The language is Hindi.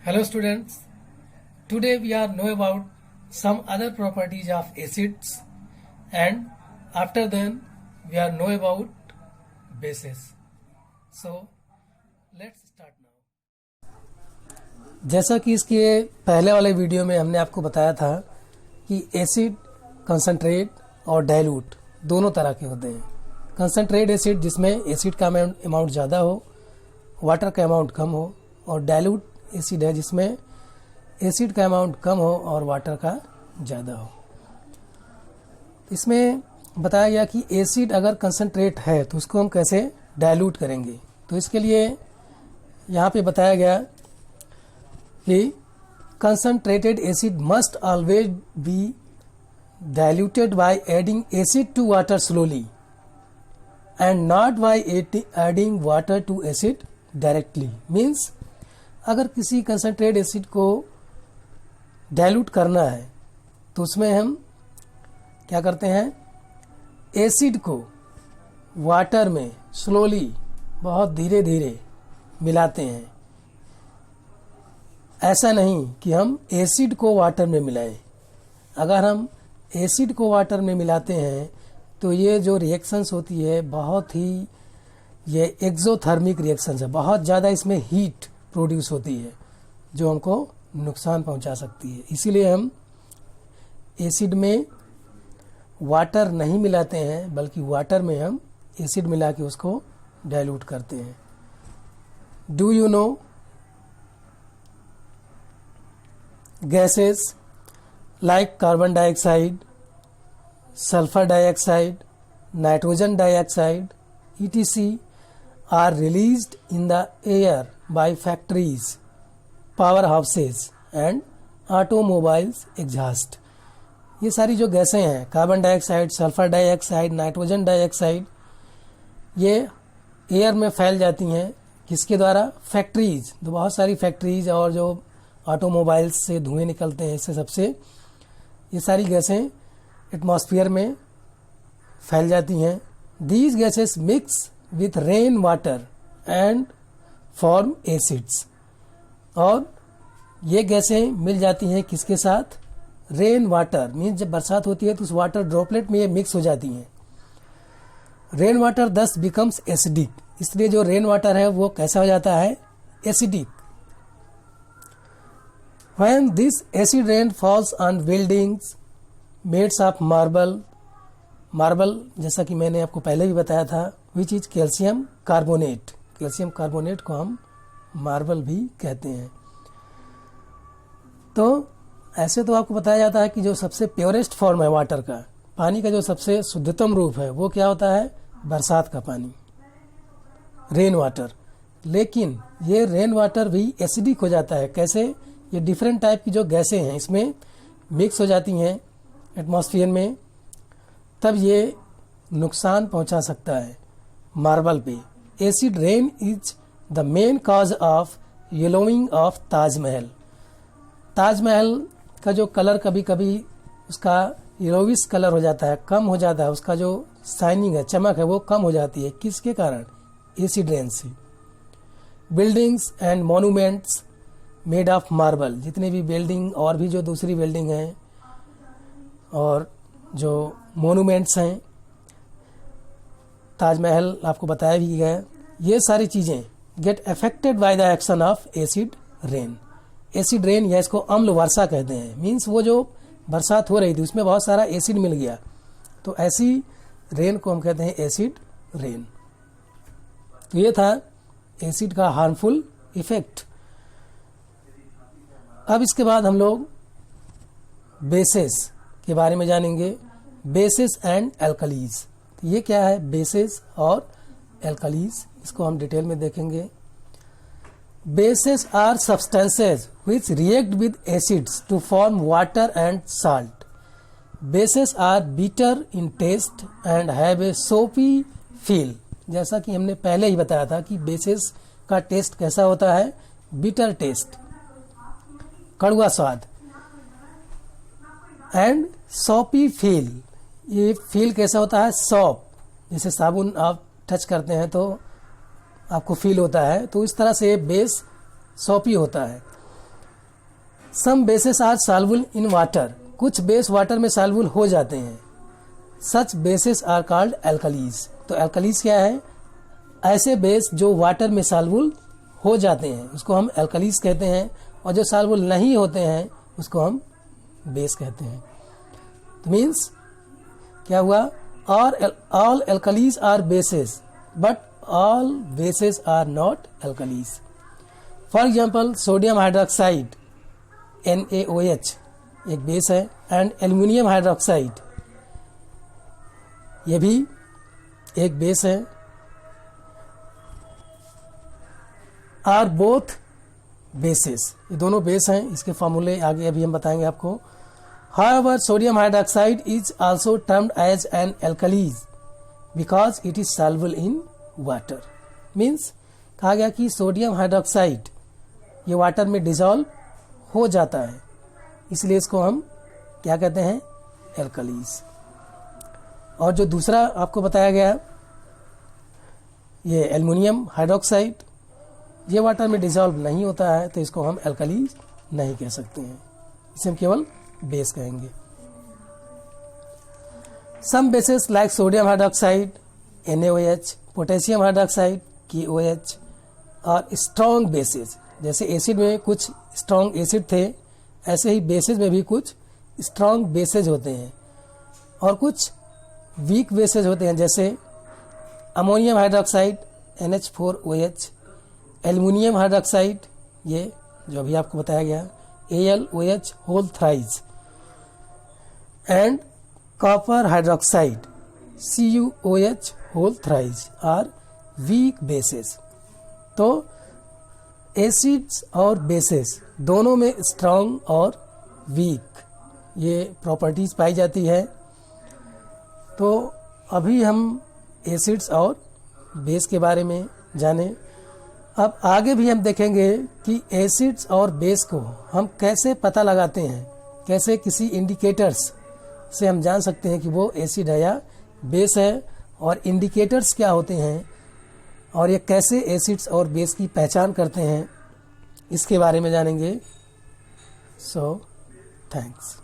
Hello students, today we are know about some other properties of acids and after then we are know about bases. So let's start now. जैसा कि इसके पहले वाले वीडियो में हमने आपको बताया था कि एसिड, कंसंट्रेट और डाइल्यूट दोनों तरह के होते हैं। कंसंट्रेट एसिड जिसमें एसिड का अमाउंट ज़्यादा हो, वाटर का अमाउंट कम हो, और डाइल्यूट एसिड है जिसमें एसिड का अमाउंट कम हो और वाटर का ज़्यादा हो। इसमें बताया गया कि एसिड अगर कंसंट्रेट है तो उसको हम कैसे डाइल्यूट करेंगे। तो इसके लिए यहाँ पे बताया गया कि concentrated acid must always be diluted by adding acid to water slowly and not by adding water to acid directly. Means अगर किसी कंसंट्रेट एसिड को डाइल्यूट करना है तो उसमें हम क्या करते हैं, एसिड को वाटर में स्लोली बहुत धीरे धीरे मिलाते हैं। ऐसा नहीं कि हम एसिड को वाटर में मिलाएं। अगर हम एसिड को वाटर में मिलाते हैं तो ये जो रिएक्शंस होती है बहुत ही ये एक्सोथर्मिक रिएक्शंस है, बहुत ज़्यादा इसमें हीट प्रोड्यूस होती है जो हमको नुकसान पहुंचा सकती है। इसीलिए हम एसिड में वाटर नहीं मिलाते हैं बल्कि वाटर में हम एसिड मिला के उसको डाइल्यूट करते हैं। Do you know gases like carbon dioxide, sulfur dioxide, nitrogen dioxide, etc. are released in the air by factories, powerhouses and automobiles exhaust. ये सारी जो गैसें हैं, carbon dioxide, sulphur dioxide, nitrogen dioxide, ये एयर में फैल जाती हैं। किसके द्वारा? फैक्ट्रीज। तो बहुत सारी फैक्ट्रीज और जो ऑटोमोबाइल्स से धुएं निकलते हैं, इससे सबसे ये सारी गैसें एटमॉस्फेयर में फैल जाती हैं। These gases mix with rain water and form acids. और ये गैसें मिल जाती हैं किसके साथ? Rain water. मीन्स जब बरसात होती है तो उस वाटर ड्रॉपलेट में ये मिक्स हो जाती हैं। रेन वाटर दस बिकम्स एसिडिक। इसलिए जो रेन वाटर है वो कैसा हो जाता है? Acidic. When this acid rain falls on buildings made of marble जैसा कि मैंने आपको पहले भी बताया था, which is calcium carbonate. Calcium carbonate को हम मार्बल भी कहते हैं। तो ऐसे तो आपको बताया जाता है कि जो सबसे प्योरेस्ट फॉर्म है वाटर का, पानी का जो सबसे शुद्धतम रूप है वो क्या होता है? बरसात का पानी, रेन वाटर। लेकिन ये रेन वाटर भी एसिडिक हो जाता है। कैसे? ये डिफरेंट टाइप की जो गैसें हैं इसमें मिक्स हो जाती हैं एटमॉस्फेयर में, तब ये नुकसान पहुंचा सकता है मार्बल पे। Acid rain is the main cause of yellowing of Taj Mahal. Taj Mahal का जो कलर कभी कभी उसका येलोविश कलर हो जाता है, कम हो जाता है, उसका जो शाइनिंग है, चमक है, वो कम हो जाती है। किसके कारण? एसिड रेन से। Buildings and monuments made of marble. जितने भी बिल्डिंग और भी जो दूसरी बिल्डिंग हैं और जो मोनूमेंट्स हैं, ताजमहल आपको बताया भी गया, ये सारी चीज़ें get affected by the action of acid rain. Acid rain या इसको अम्ल वर्षा कहते हैं। मीन्स वो जो बरसात हो रही थी उसमें बहुत सारा एसिड मिल गया, तो ऐसी रेन को हम कहते हैं एसिड रेन। तो ये था एसिड का हार्मफुल इफेक्ट। अब इसके बाद हम लोग बेसेस के बारे में जानेंगे। Bases and alkalis. तो ये क्या है? बेसेस और एल्कलीज, इसको हम डिटेल में देखेंगे। Bases are substances which react with acids to form water and salt. Bases are bitter in taste and have a soapy feel. जैसा कि हमने पहले ही बताया था कि बेसेस का टेस्ट कैसा होता है? बिटर टेस्ट, कड़वा स्वाद। And soppy feel. ये फील कैसा होता है? सॉप, जैसे साबुन आप टच करते हैं तो आपको फील होता है, तो इस तरह से बेस सॉपी होता है। Some bases are soluble in water, कुछ बेस वाटर में सॉल्युबल हो जाते हैं। Such bases are called alkalis, तो एल्कलीज क्या है? ऐसे बेस जो वाटर में सॉल्युबल हो जाते हैं उसको हम एल्कलीज कहते हैं, और जो सॉल्युबल नहीं होते हैं उसको हम बेस कहते हैं। तो मीन्स क्या हुआ? All alkalis are bases but all bases are not alkalis. For example sodium hydroxide NaOH एक बेस है, एंड एल्यूमिनियम हाइड्रोक्साइड ये भी एक बेस है, आर बोथ बेसेस, ये दोनों बेस हैं। इसके फॉर्मूले आगे अभी हम बताएंगे आपको। However, sodium hydroxide is also termed as an alkali because it is soluble in water. Means कहा गया कि सोडियम हाइड्रोक्साइड ये वाटर में डिजॉल्व हो जाता है, इसलिए इसको हम क्या कहते हैं? एल्कलीज। और जो दूसरा आपको बताया गया ये एल्युमिनियम हाइड्रोक्साइड, ये वाटर में डिजॉल्व नहीं होता है, तो इसको हम एल्कलीज नहीं कह सकते हैं, इसे हम केवल बेस कहेंगे। Some bases like sodium hydroxide NaOH, potassium hydroxide KOH और स्ट्रॉन्ग बेसेस, जैसे एसिड में कुछ स्ट्रॉन्ग एसिड थे, ऐसे ही बेसेस में भी कुछ स्ट्रॉन्ग बेसेस होते हैं और कुछ वीक बेसेस होते हैं, जैसे ammonium hydroxide NH4OH, aluminium hydroxide ये जो अभी आपको बताया गया AlOH whole thrice, and copper hydroxide CuOH whole thrice are weak bases. तो एसिड्स और बेसेस दोनों में स्ट्रॉन्ग और वीक ये प्रॉपर्टीज पाई जाती है। तो अभी हम एसिड्स और बेस के बारे में जाने। अब आगे भी हम देखेंगे कि एसिड्स और बेस को हम कैसे पता लगाते हैं, कैसे किसी इंडिकेटर्स से हम जान सकते हैं कि वो एसिड है या बेस है, और इंडिकेटर्स क्या होते हैं और ये कैसे एसिड्स और बेस की पहचान करते हैं, इसके बारे में जानेंगे। So thanks.